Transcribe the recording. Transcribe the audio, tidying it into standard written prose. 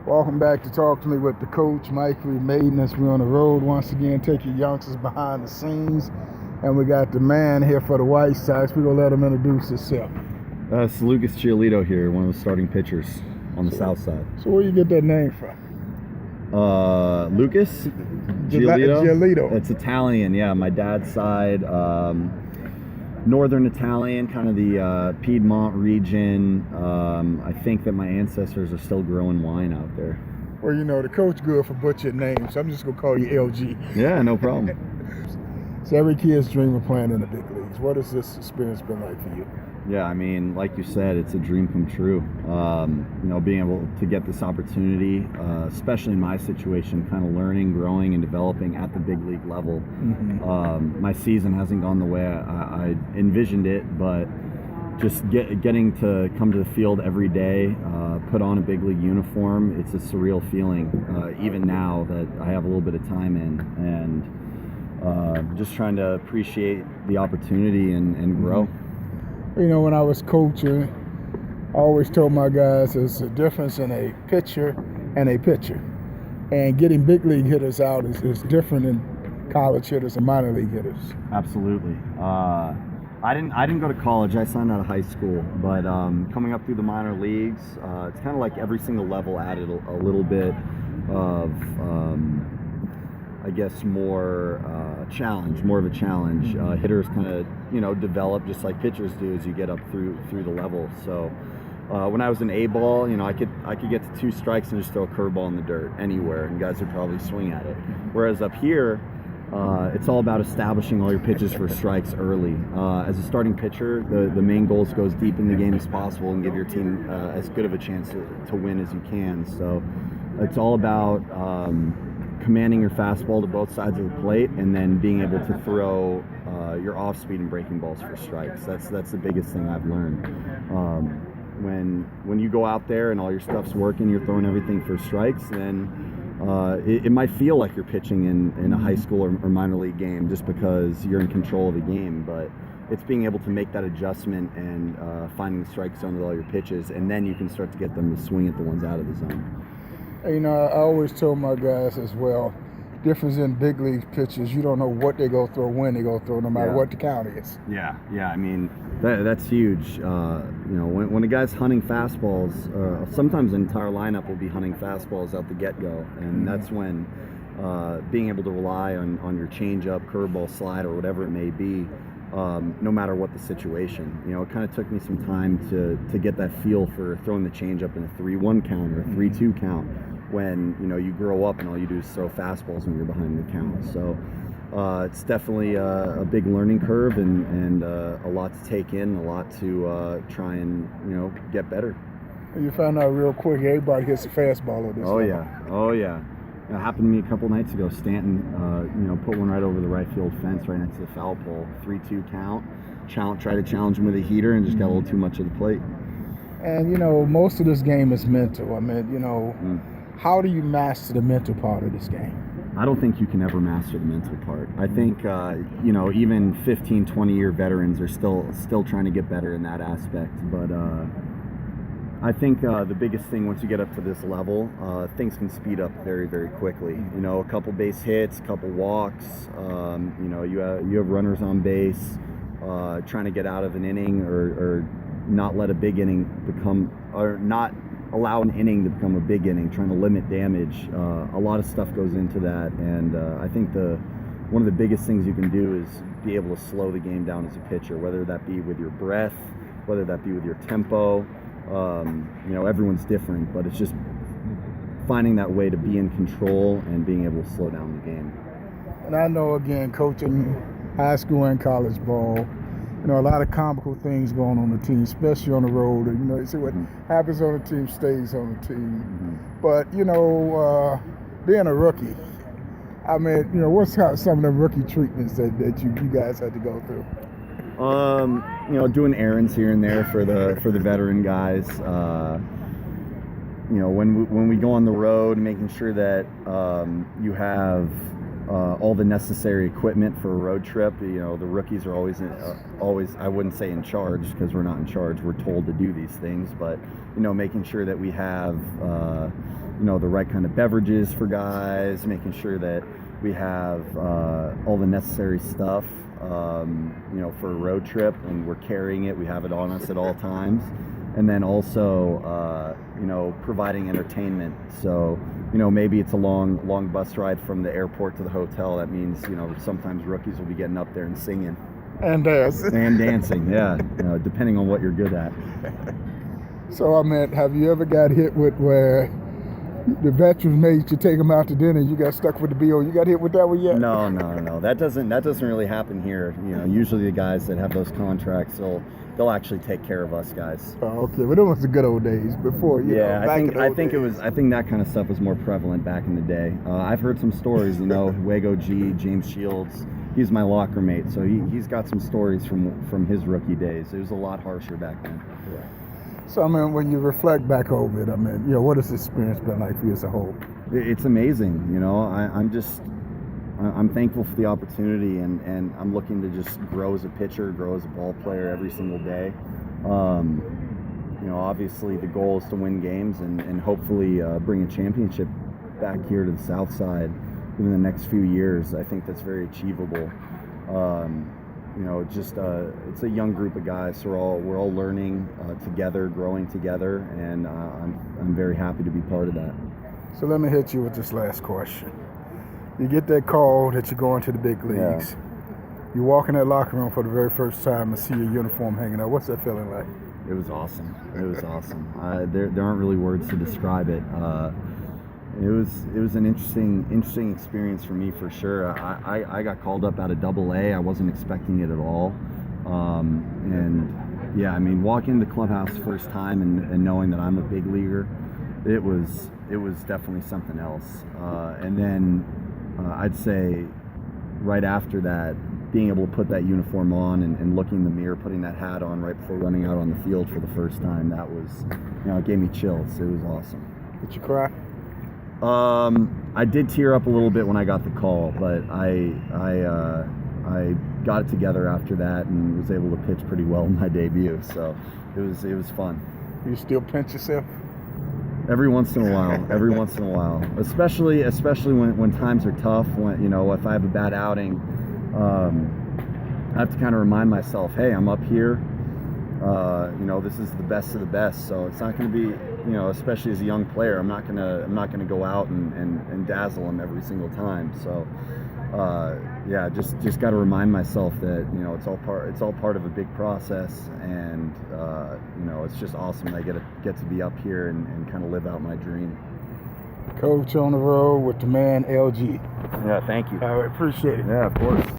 Welcome back to Talk to Me with the coach, Mayden, as we're on the road once again, taking youngsters behind the scenes. And we got the man here for the White Sox. We're going to let him introduce himself. It's Lucas Giolito here, one of the starting pitchers on the south side. So where you get that name from? Lucas Giolito? Giolito. It's Italian, yeah. My dad's side, northern Italian, kind of the Piedmont region. I think that my ancestors are still growing wine out there. Well, you know, the coach good for butchered names, so I'm just going to call you LG. Yeah, no problem. So every kid's dream of playing in the big leagues. What has this experience been like for you? Yeah, I mean, like you said, it's a dream come true. Being able to get this opportunity, especially in my situation, kind of learning, growing, and developing at the big league level. Mm-hmm. My season hasn't gone the way I envisioned it, but just getting to come to the field every day, put on a big league uniform, it's a surreal feeling, even now that I have a little bit of time in, and just trying to appreciate the opportunity and grow. Mm-hmm. You know, when I was coaching, I always told my guys there's a difference in a pitcher and a pitcher. And getting big league hitters out is different than college hitters and minor league hitters. Absolutely. I didn't go to college. I signed out of high school. But coming up through the minor leagues, it's kind of like every single level added a little bit of, I guess, more of a challenge. Hitters kind of, develop just like pitchers do as you get up through the level. So when I was in A-ball, I could get to 2 strikes and just throw a curveball in the dirt anywhere, and guys would probably swing at it. Whereas up here, it's all about establishing all your pitches for strikes early. As a starting pitcher, the main goal is to go as deep in the game as possible and give your team as good of a chance to win as you can. So it's all about commanding your fastball to both sides of the plate, and then being able to throw your off-speed and breaking balls for strikes. That's the biggest thing I've learned. When you go out there and all your stuff's working, you're throwing everything for strikes, then it might feel like you're pitching in a high school or minor league game just because you're in control of the game, but it's being able to make that adjustment and finding the strike zone with all your pitches, and then you can start to get them to swing at the ones out of the zone. You know, I always told my guys as well, difference in big league pitchers, you don't know what they go throw, when they go throw, no matter what the count is. Yeah. I mean, that's huge. When a guy's hunting fastballs, sometimes an entire lineup will be hunting fastballs out the get-go, and that's when being able to rely on your changeup, curveball, slide, or whatever it may be, no matter what the situation. It kind of took me some time to get that feel for throwing the changeup in a 3-1 count or a 3-2 count when you grow up and all you do is throw fastballs when you're behind the count. So it's definitely a big learning curve and a lot to take in, a lot to try and get better. You found out real quick everybody hits a fastball on this level. Oh yeah. It happened to me a couple nights ago. Stanton, put one right over the right field fence right next to the foul pole. 3-2 count. Tried to challenge him with a heater and just got a little too much of the plate. And, most of this game is mental. I mean, how do you master the mental part of this game? I don't think you can ever master the mental part. I think, even 15, 20-year veterans are still trying to get better in that aspect. But I think the biggest thing once you get up to this level, things can speed up very, very quickly. A couple base hits, a couple walks. You have runners on base. Trying to get out of an inning or not let a big inning become, or not allow an inning to become a big inning. Trying to limit damage. A lot of stuff goes into that, and I think one of the biggest things you can do is be able to slow the game down as a pitcher, whether that be with your breath, whether that be with your tempo. Everyone's different, but it's just finding that way to be in control and being able to slow down the game. And I know, again, coaching high school and college ball, a lot of comical things going on the team, especially on the road. And, you see what happens on the team stays on the team. But, being a rookie, I mean, what's some of the rookie treatments that you guys had to go through? Doing errands here and there for the veteran guys. When we go on the road, making sure that you have all the necessary equipment for a road trip. You know, the rookies are always I wouldn't say in charge, because we're not in charge. We're told to do these things, but you know, making sure that we have you know, the right kind of beverages for guys, making sure that we have all the necessary stuff you know, for a road trip, and we're carrying it. We have it on us at all times. And then also, you know, providing entertainment. So, you know, maybe it's a long bus ride from the airport to the hotel. That means, you know, sometimes rookies will be getting up there and singing. And dancing. And dancing, yeah. You know, depending on what you're good at. So, I mean, have you ever got hit with where the veterans made you take them out to dinner and you got stuck with the bill? You got hit with that one yet? No. That doesn't really happen here. You know, usually the guys that have those contracts, they'll actually take care of us guys. Oh, okay. But those was the good old days before. Yeah, I think I think that kind of stuff was more prevalent back in the day. I've heard some stories. You know, Wago G, James Shields, he's my locker mate, so he's got some stories from his rookie days. It was a lot harsher back then. Yeah. So, I mean, when you reflect back over it, I mean, you know, what has this experience been like for you as a whole? It's amazing. You know, I'm thankful for the opportunity, and I'm looking to just grow as a pitcher, grow as a ball player every single day. You know, obviously the goal is to win games and hopefully bring a championship back here to the South Side within the next few years. I think that's very achievable. You know, just it's a young group of guys, so we're all learning together, growing together, and I'm very happy to be part of that. So let me hit you with this last question. You get that call that you're going to the big leagues. Yeah. You walk in that locker room for the very first time and see your uniform hanging out. What's that feeling like? It was awesome. It was awesome. There aren't really words to describe it. It was an interesting experience for me, for sure. I got called up out of AA. I wasn't expecting it at all. And yeah, I mean, walking into the clubhouse first time and knowing that I'm a big leaguer, it was definitely something else. And then I'd say right after that, being able to put that uniform on and looking in the mirror, putting that hat on right before running out on the field for the first time, that was, you know, it gave me chills. It was awesome. Did you cry? I did tear up a little bit when I got the call, but I got it together after that and was able to pitch pretty well in my debut. So it was fun. You still pinch yourself? Every once in a while, especially when times are tough. When, you know, if I have a bad outing, I have to kind of remind myself, hey, I'm up here. You know, this is the best of the best. So it's not going to be, you know, especially as a young player, I'm not gonna go out and dazzle them every single time. So yeah, just got to remind myself that, you know, it's all part of a big process, and you know, it's just awesome that I get to be up here and kind of live out my dream. Coach on the road with the man LG. Yeah, thank you. I appreciate it. Yeah, of course.